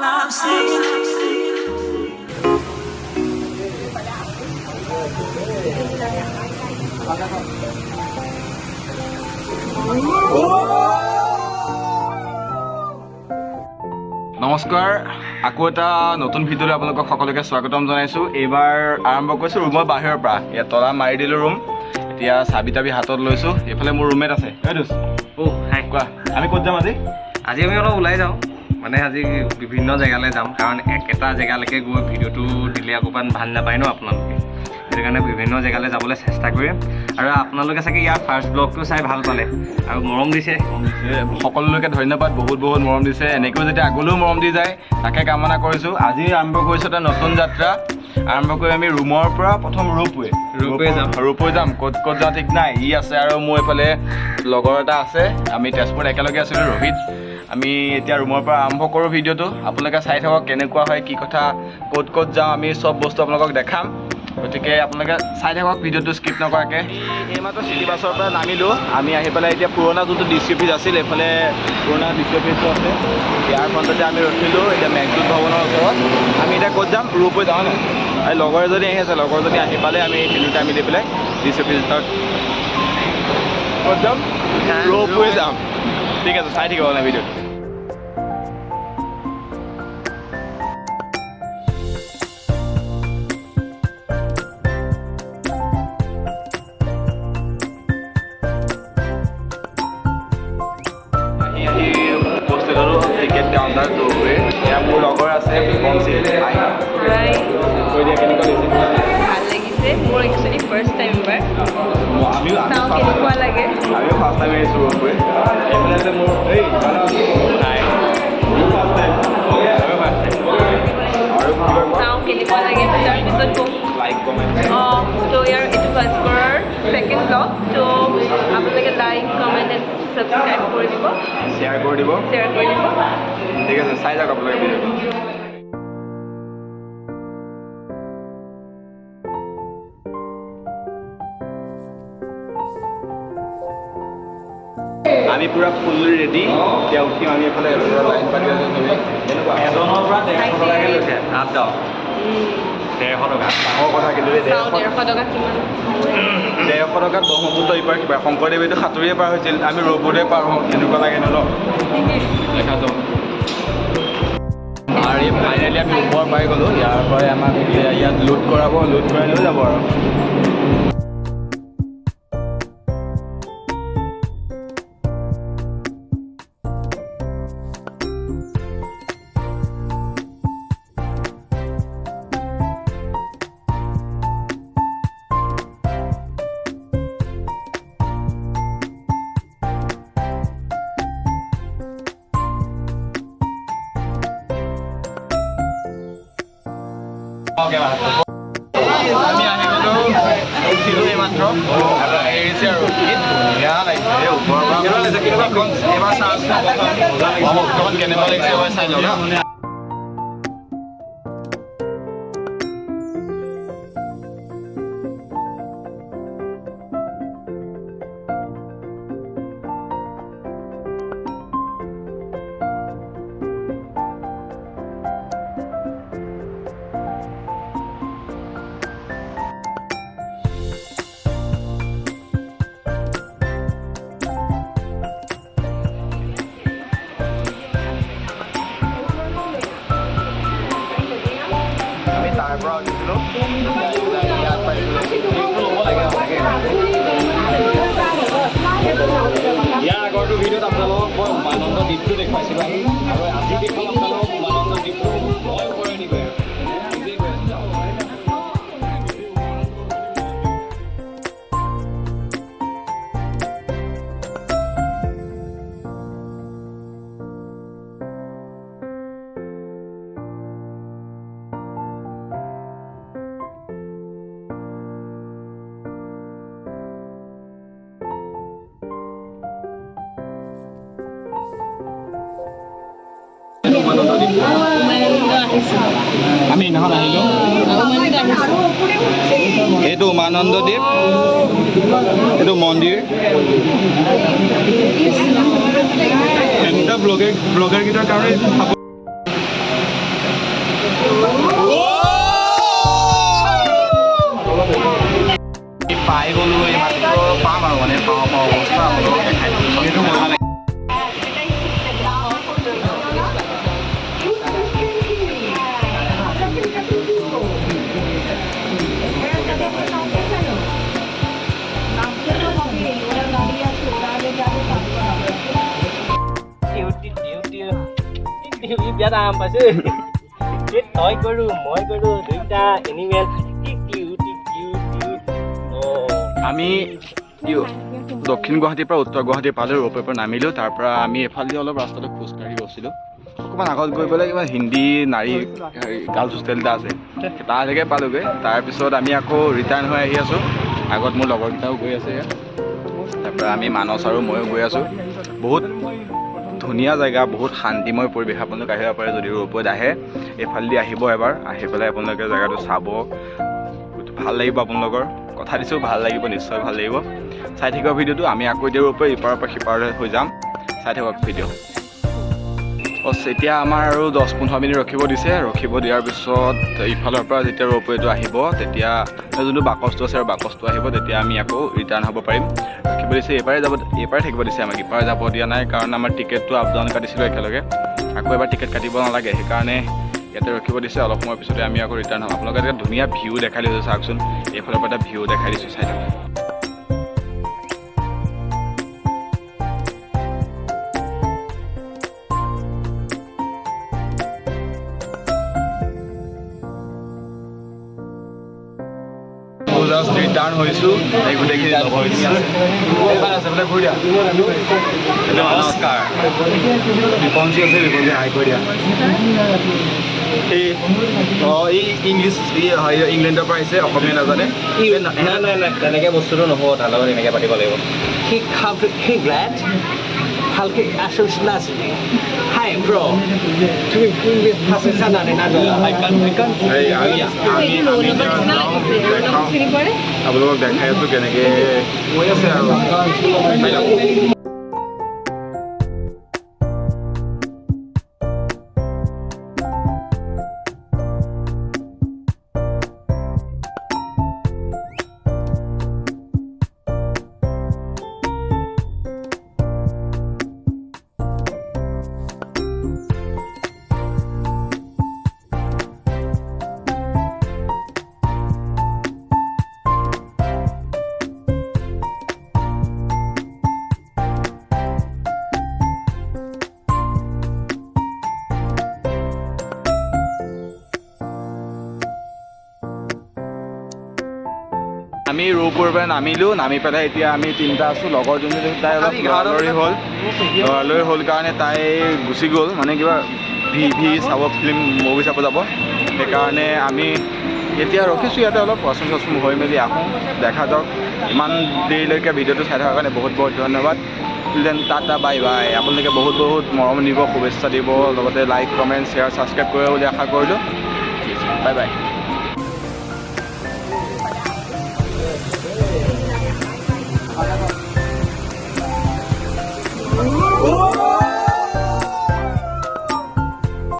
I'm saying. নমস্কাৰ আকৌ এটা নতুন ভিডিঅ'লৈ আপোনালোকক সকলোকে স্বাগতম জনাইছোঁ। এইবাৰ আৰম্ভ কৰিছোঁ ৰুমৰ বাহিৰৰ পৰা। ইয়াত তলা মাৰি দিলোঁ ৰুম। এতিয়া চাবি তাবি হাতত লৈছোঁ। এইফালে মোৰ ৰুমমেট আছে। হাই কোৱা, আমি ক'ত যাম আজি? আজি আমি অলপ ওলাই যাওঁ, মানে আজি বিভিন্ন জেগালৈ যাম, কাৰণ একেটা জেগালৈকে গৈ ভিডিঅ'টো দিলে অকণমান ভাল নাপায় ন আপোনালোকে। সেইটো কাৰণে বিভিন্ন জেগালৈ যাবলৈ চেষ্টা কৰিম। আৰু আপোনালোকে চাগে ইয়াৰ ফাৰ্ষ্ট ব্লগটো চাই ভাল পালে আৰু মৰম দিছে। সকলোলৈকে ধন্যবাদ, বহুত বহুত মৰম দিছে। এনেকৈও যেতিয়া আগলৈও মৰম দি যায় তাকে কামনা কৰিছোঁ। আজি আৰম্ভ কৰিছোঁ এটা নতুন যাত্ৰা। আৰম্ভ কৰি আমি ৰুমৰ পৰা প্ৰথম ৰোপৱে যাম। ক'ত ক'ত যাওঁ ঠিক নাই। ই আছে আৰু মোৰ এইফালে লগৰ এটা আছে। আমি তেজপুৰত একেলগে আছিলোঁ, ৰোহিত। আমি এতিয়া ৰুমৰ পৰা আৰম্ভ কৰোঁ ভিডিঅ'টো। আপোনালোকে চাই থাকক কেনেকুৱা হয়, কি কথা, ক'ত ক'ত যাওঁ, আমি চব বস্তু আপোনালোকক দেখাম। গতিকে আপোনালোকে চাই থাকক ভিডিঅ'টো স্কিপ নকৰাকৈ। এইমাত্ৰ চিটি বাছৰ পৰা নামিলোঁ। আমি আহি পেলাই এতিয়া পুৰণা যোনটো ডিচি অফিচ আছিল, এইফালে পুৰণা ডিচি অফিচটো আছে। ইয়াৰ ফ্ৰণ্টতে আমি ৰখিলোঁ এতিয়া মেঘদূত ভৱনৰ ওচৰত। আমি এতিয়া ক'ত যাম? ৰোপৱে যাওঁ নাই? আৰু লগৰ এজনী আহি আছে, লগৰজনী আহি পালে আমি তিনিওটা মিলি পেলাই ডিচি অফিচত ক'ত যাম? ৰোপৱে যাম। ঠিক আছে, চাই থাকিব মানে ভিডিঅ'টো। Ticket counter ropeway. এয়া মোৰ লগৰ আছে বংশী। কৈ দিয়া কেনেকুৱা লাগিছে? ভাল লাগিছে। মোৰ একচুৱেলি ফাৰ্ষ্ট টাইম এবাৰ আমিও কেনেকুৱা লাগে। আমিও ফাৰ্ষ্ট টাইম আহিছোঁ ৰোপৱে। এইফালে আছে মোৰ চাওঁ কেনেকুৱা লাগে, তাৰপিছত ক'ম। লাইক কমেণ্ট ত' ইয়াৰ এইটো ভাস্কৰৰ ছেকেণ্ড ব্লগ। ত' আপোনালোকে লাইক কমেণ্ট এণ্ড ছাবস্ক্ৰাইব কৰি দিব, শ্বেয়াৰ কৰি দিব। ঠিক আছে, চাই যাওক আপোনালোকে ভিডিঅ'টো। আমি পুৰা ফুল্লি ৰেডি। এতিয়া উঠিম আমি এইফালে পুৰা লাইন পাতি আছোঁ চবেই। এনেকুৱা এজনৰ পৰা 150 টকাকৈ লৈছে আপ ডাউন। 150 টকা ডাঙৰ কথা, কিন্তু 150 টকা কিমান? 150 টকাত ব্ৰহ্মপুত্ৰ ইপাৰ সিপাৰ। শংকৰদেৱেতো সাঁতুৰিয়ে পাৰ হৈছিল, আমি ৰ'বতে পাৰ হওঁ। এনেকুৱা লাগে ন? দেখা যাওক। আৰু এই ফাইনেলি আমি ওপৰ পাই গ'লোঁ। ইয়াৰ পৰাই আমাক ইয়াত লোড কৰাব, লোড কৰাই লৈ যাব আৰু। আমি আহি গ'লোঁ, উঠিলোঁ এইমাত্ৰ। এৰিছে আৰু কি ধুনীয়া লাগিছে ওপৰৰ পৰা। এইবাৰ চাৰ্জ অকণমান কেনেকুৱা লাগিছে এইবাৰ চাই লওক না। তাৰ পৰা উঠিছিলোঁ, ইয়াত পাইছিলোঁ। ইয়াৰ আগৰটো ভিডিঅ'ত আপোনালোকক বৰ উমানন্দ দ্বীপটো দেখুৱাইছিলোঁ আমি, আৰু আজি দেখুৱাম আপোনালোকক উমানন্দ দ্বীপটো মই ওপৰে নিগৈ আৰু নিজেই গৈ আছোঁ। আমি সেইদিনাখন আহিলোঁ। এইটো উমানন্দ দ্বীপ, এইটো মন্দিৰ। এনেকুৱা ব্লগাৰকেইটাৰ কাৰণে অৱস্থা আপোনালোকক দেখাই দিছোঁ সেইটো মজা লাগে বিয়াত আৰাম পাইছোঁ তই কৰোঁ মই কৰোঁ দুইটা এনিমেল আমি দক্ষিণ গুৱাহাটীৰ পৰা উত্তৰ গুৱাহাটী পালোঁ ৰোপৱেৰ পৰা নামিলোঁ তাৰ পৰা আমি এফালে অলপ ৰাস্তাটো খোজকাঢ়ি গৈছিলোঁ অকণমান আগত গৈ পেলাই কিবা হিন্দী নাৰী গাৰ্লছ হোষ্টেল এটা আছে তালৈকে পালোঁগৈ তাৰপিছত আমি আকৌ ৰিটাৰ্ণ হৈ আহি আছোঁ আগত মোৰ লগৰকেইটাও গৈ আছে তাৰপৰা আমি মানস আৰু ময়ো গৈ আছোঁ বহুত ধুনীয়া জেগা বহুত শান্তিময় পৰিৱেশ আপোনালোক আহিব পাৰে যদি ৰোপৱেত আহে এইফালেদি আহিব এবাৰ আহি পেলাই আপোনালোকে জেগাটো চাব ভাল লাগিব আপোনালোকৰ কথা দিছোঁ ভাল লাগিব নিশ্চয় ভাল লাগিব চাই থাকিব ভিডিঅ'টো আমি আকৌ এতিয়া ৰোপৱে ইপাৰৰ পৰা সিপাৰলৈ হৈ যাম চাই থাকক ভিডিঅ' এতিয়া আমাৰ আৰু 10-15 মিনিট ৰখিব দিছে ৰখিব দিয়াৰ পিছত ইফালৰ পৰা যেতিয়া ৰোপৱেটো আহিব তেতিয়া যোনটো বাকচটো আছে আৰু বাকচটো আহিব তেতিয়া আমি আকৌ ৰিটাৰ্ণ হ'ব পাৰিম ৰখিব দিছে এইপাৰে থাকিব দিছে আমাক ইপাৰে যাব দিয়া নাই কাৰণ আমাৰ টিকেটটো আপ ডাউন কাটিছিলোঁ একেলগে আকৌ এবাৰ টিকেট কাটিব নালাগে সেইকাৰণে ইয়াতে ৰখিব দিছে অলপ সময়ৰ পিছতে আমি আকৌ ৰিটাৰ্ণ হ'ম আপোনালোকে এটা ধুনীয়া ভিউ দেখাই দিছোঁ চাওকচোন এইফালৰ পৰা এটা ভিউ দেখাই দিছোঁ চাই থাকক জাষ্ট ৰিটাৰ্ণ হৈছোঁ এই গোটেইখিনি লগৰখিনি আছে বোলে ঘূৰি দিয়া নমস্কাৰ বিপঞ্চী আছে বিপঞ্চী হাই কৰি দিয়া এই ইংলিছ ইংলেণ্ডৰ পৰা আহিছে অসমীয়া নাজানে নাই তেনেকৈ বস্তুটো নহ'ব তাৰ লগত এনেকৈ পাতিব লাগিব সি গ্লেড ভালকৈ আচৰিত নাছিলে হাই ব্ৰ তুমি ইংলিছ ভাষা জানানে নাজানা আপোনালোকক দেখাই আছোঁ কেনেকৈ কৈ আছে আৰু আমি ৰোপৱেৰ পৰা নামি পেলাই এতিয়া আমি তিনিটা আছোঁ লগৰ যোনজনী তাই অলপ লৰালৰি হ'ল কাৰণে তাই গুচি গ'ল মানে কিবা ভি চাব ফিল্ম মুভি চাব যাব সেইকাৰণে আমি এতিয়া ৰখিছোঁ ইয়াতে অলপ পচন্দ চচন্দ হৈ মেলি আহোঁ দেখা যাওক ইমান দেৰিলৈকে ভিডিঅ'টো চাই থকাৰ কাৰণে বহুত বহুত ধন্যবাদ দেন টাটা বাই বাই আপোনালোকে বহুত বহুত মৰম দিব শুভেচ্ছা দিব লগতে লাইক কমেণ্ট শ্বেয়াৰ ছাবস্ক্ৰাইব কৰিব বুলি আশা কৰিলোঁ বাই বাই